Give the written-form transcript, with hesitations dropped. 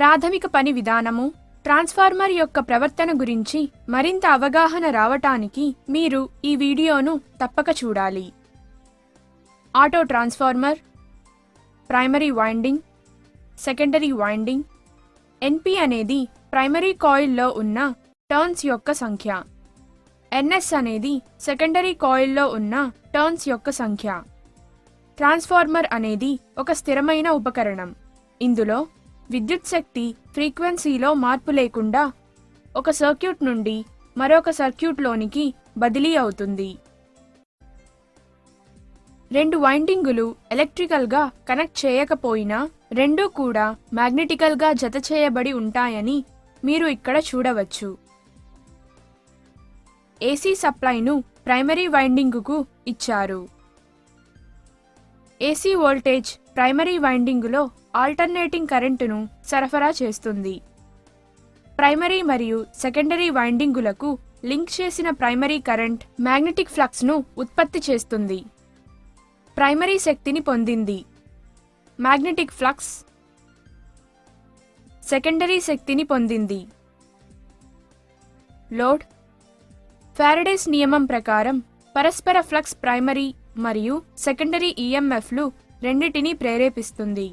ప్రాథమిక పని విధానము, ట్రాన్స్ఫార్మర్ యొక్క ప్రవర్తన గురించి మరింత అవగాహన రావటానికి మీరు ఈ వీడియోను తప్పక చూడాలి. Auto transformer, primary winding, secondary winding. NP అనేది ప్రైమరీ కాయిల్లో ఉన్న టర్న్స్ యొక్క సంఖ్య. ఎన్ఎస్ అనేది సెకండరీ కాయిల్లో ఉన్న టర్న్స్ యొక్క సంఖ్య. ట్రాన్స్ఫార్మర్ అనేది ఒక స్థిరమైన ఉపకరణం. ఇందులో విద్యుత్ శక్తి ఫ్రీక్వెన్సీలో మార్పు లేకుండా ఒక సర్క్యూట్ నుండి మరొక సర్క్యూట్లోనికి బదిలీ అవుతుంది. రెండు వైండింగులు ఎలక్ట్రికల్గా కనెక్ట్ చేయకపోయినా రెండూ కూడా మ్యాగ్నెటికల్గా జతచేయబడి ఉంటాయని మీరు ఇక్కడ చూడవచ్చు. ఏసీ సప్లైను ప్రైమరీ వైండింగుకు ఇచ్చారు. ఏసీ వోల్టేజ్ ప్రైమరీ వైండింగులో ఆల్టర్నేటింగ్ కరెంటును సరఫరా చేస్తుంది. ప్రైమరీ మరియు సెకండరీ వైండింగులకు లింక్ చేసిన ప్రైమరీ కరెంట్ మ్యాగ్నెటిక్ ఫ్లక్స్ను ఉత్పత్తి చేస్తుంది. ప్రైమరీ శక్తిని పొందింది మ్యాగ్నెటిక్ ఫ్లక్స్, సెకండరీ శక్తిని పొందింది లోడ్. ఫారడేస్ నియమం ప్రకారం పరస్పర ఫ్లక్స్ ప్రైమరీ మరియు సెకండరీ ఈఎంఎఫ్లు రెండింటినీ ప్రేరేపిస్తుంది.